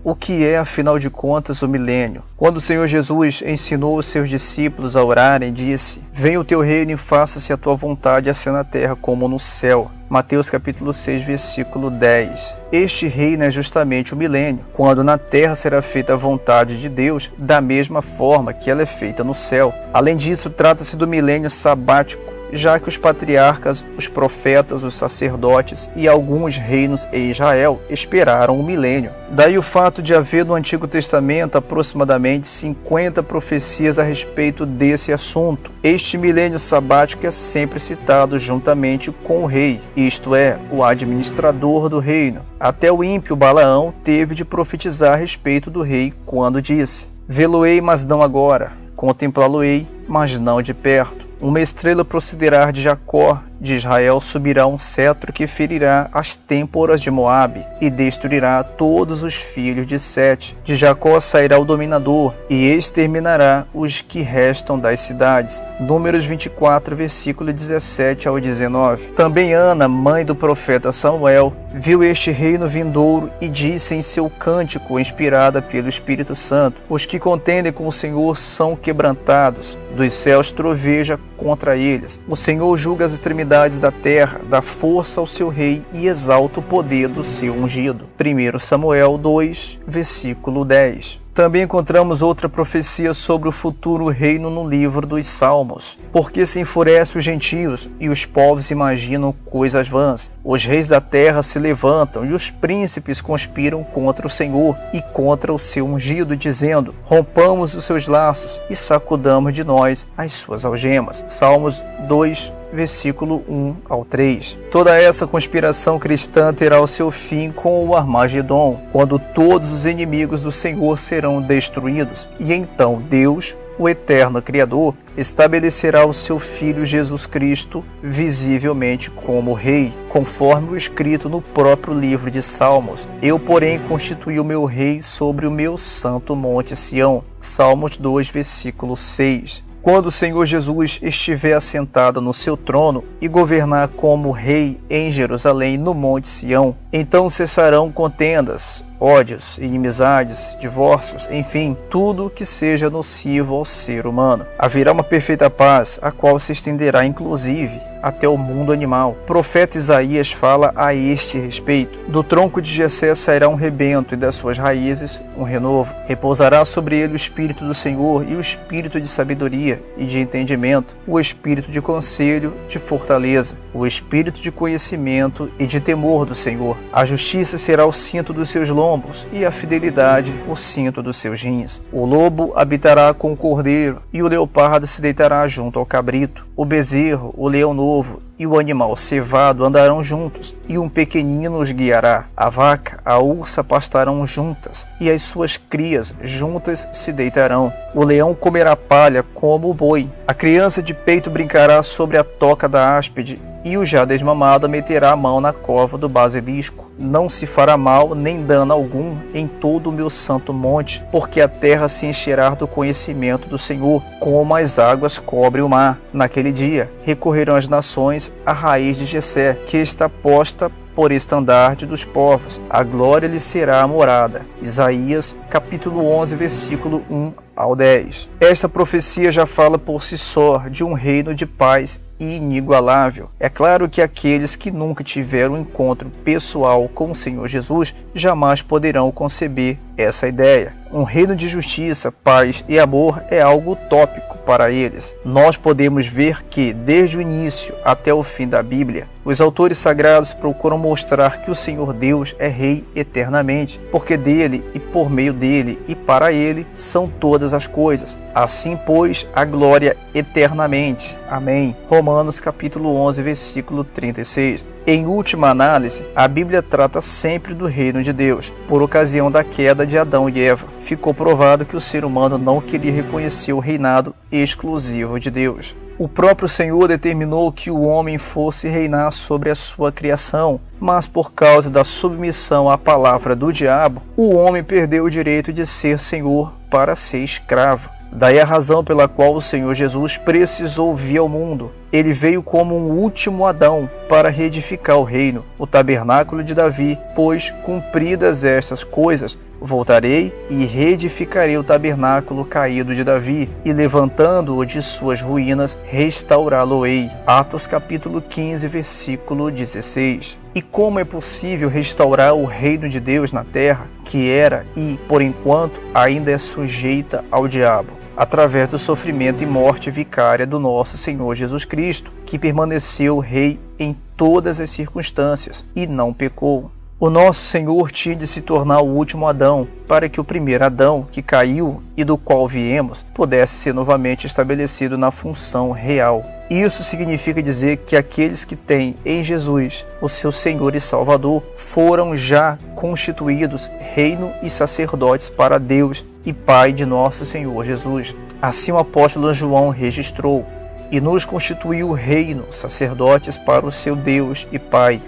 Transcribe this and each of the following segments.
O que é, afinal de contas, o milênio? Quando o Senhor Jesus ensinou os seus discípulos a orarem, disse: Venha o teu reino e faça-se a tua vontade, assim na terra como no céu. Mateus capítulo 6, versículo 10. Este reino é justamente o milênio, quando na terra será feita a vontade de Deus, da mesma forma que ela é feita no céu. Além disso, trata-se do milênio sabático, já que os patriarcas, os profetas, os sacerdotes e alguns reinos em Israel esperaram o milênio. Daí o fato de haver no Antigo Testamento aproximadamente 50 profecias a respeito desse assunto. Este milênio sabático é sempre citado juntamente com o rei, isto é, o administrador do reino. Até o ímpio Balaão teve de profetizar a respeito do rei quando disse: Vê-lo-ei, mas não agora, contemplá-lo-ei, mas não de perto. Uma estrela procederá de Jacó, de Israel subirá um cetro que ferirá as têmporas de Moabe e destruirá todos os filhos de Sete. De Jacó sairá o dominador e exterminará os que restam das cidades. Números 24, versículo 17 ao 19. Também Ana, mãe do profeta Samuel, viu este reino vindouro e disse em seu cântico, inspirada pelo Espírito Santo: Os que contendem com o Senhor são quebrantados, dos céus troveja contra eles. O Senhor julga as extremidades da terra, dá força ao seu rei e exalta o poder do seu ungido. 1 Samuel 2, versículo 10. Também encontramos outra profecia sobre o futuro reino no livro dos Salmos. Porque se enfurecem os gentios e os povos imaginam coisas vãs. Os reis da terra se levantam e os príncipes conspiram contra o Senhor e contra o seu ungido, dizendo: Rompamos os seus laços e sacudamos de nós as suas algemas. Salmos 2, versículo 1 ao 3. Toda essa conspiração cristã terá o seu fim com o Armagedon, quando todos os inimigos do Senhor serão destruídos, e então Deus, o eterno Criador, estabelecerá o seu Filho Jesus Cristo visivelmente como Rei, conforme o escrito no próprio livro de Salmos: Eu, porém, constituí o meu Rei sobre o meu santo monte Sião. Salmos 2, versículo 6. Quando o Senhor Jesus estiver assentado no seu trono e governar como rei em Jerusalém, no monte Sião, então cessarão contendas, ódios, inimizades, divórcios, enfim, tudo que seja nocivo ao ser humano. Haverá uma perfeita paz, a qual se estenderá inclusive até o mundo animal. O profeta Isaías fala a este respeito: Do tronco de Jessé sairá um rebento, e das suas raízes um renovo. Repousará sobre ele o Espírito do Senhor, e o Espírito de sabedoria e de entendimento, o Espírito de conselho, de fortaleza, o Espírito de conhecimento e de temor do Senhor. A justiça será o cinto dos seus lombos, e a fidelidade o cinto dos seus rins. O lobo habitará com o cordeiro, e o leopardo se deitará junto ao cabrito. O bezerro, o leão novo e o animal cevado andarão juntos, e um pequenino os guiará. A vaca, a ursa pastarão juntas, e as suas crias juntas se deitarão. O leão comerá palha como o boi. A criança de peito brincará sobre a toca da áspide, e o já desmamado meterá a mão na cova do basilisco. Não se fará mal nem dano algum em todo o meu santo monte, porque a terra se encherá do conhecimento do Senhor, como as águas cobrem o mar. Naquele dia recorrerão as nações à raiz de Jessé, que está posta por estandarte dos povos. A glória lhe será a morada. Isaías capítulo 11, versículo 1 ao 10. Esta profecia já fala por si só de um reino de paz inigualável. É claro que aqueles que nunca tiveram um encontro pessoal com o Senhor Jesus jamais poderão conceber essa ideia. Um reino de justiça, paz e amor é algo utópico para eles. Nós podemos ver que, desde o início até o fim da Bíblia, os autores sagrados procuram mostrar que o Senhor Deus é Rei eternamente, porque dele e por meio dele e para ele são todas as coisas. Assim, pois, a glória eternamente. Amém. Romanos capítulo 11, versículo 36. Em última análise, a Bíblia trata sempre do reino de Deus. Por ocasião da queda de Adão e Eva, ficou provado que o ser humano não queria reconhecer o reinado exclusivo de Deus. O próprio Senhor determinou que o homem fosse reinar sobre a sua criação, mas por causa da submissão à palavra do diabo, o homem perdeu o direito de ser senhor para ser escravo. Daí a razão pela qual o Senhor Jesus precisou vir ao mundo. Ele veio como um último Adão para reedificar o reino, o tabernáculo de Davi, pois, cumpridas estas coisas, Voltarei e reedificarei o tabernáculo caído de Davi, e levantando-o de suas ruínas, restaurá-lo-ei. Atos capítulo 15, versículo 16. E como é possível restaurar o reino de Deus na terra, que era e, por enquanto, ainda é sujeita ao diabo? Através do sofrimento e morte vicária do nosso Senhor Jesus Cristo, que permaneceu rei em todas as circunstâncias e não pecou. O nosso Senhor tinha de se tornar o último Adão, para que o primeiro Adão, que caiu e do qual viemos, pudesse ser novamente estabelecido na função real. Isso significa dizer que aqueles que têm em Jesus o seu Senhor e Salvador foram já constituídos reino e sacerdotes para Deus e Pai de nosso Senhor Jesus. Assim o apóstolo João registrou: e nos constituiu reino, sacerdotes para o seu Deus e Pai.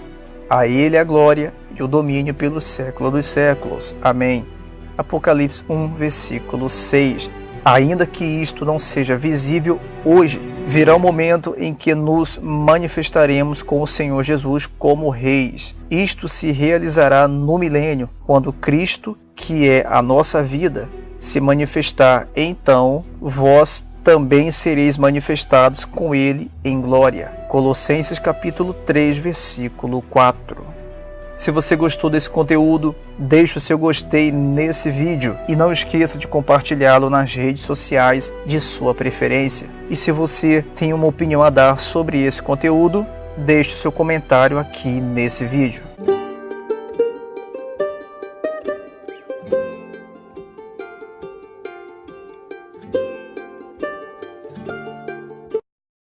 A ele a glória e o domínio pelo século dos séculos. Amém. Apocalipse 1, versículo 6. Ainda que isto não seja visível hoje, virá o momento em que nos manifestaremos com o Senhor Jesus como reis. Isto se realizará no milênio, quando Cristo, que é a nossa vida, se manifestar. Então, vós também sereis manifestados com ele em glória. Colossenses capítulo 3, versículo 4. Se você gostou desse conteúdo, deixe o seu gostei nesse vídeo e não esqueça de compartilhá-lo nas redes sociais de sua preferência. E se você tem uma opinião a dar sobre esse conteúdo, deixe o seu comentário aqui nesse vídeo.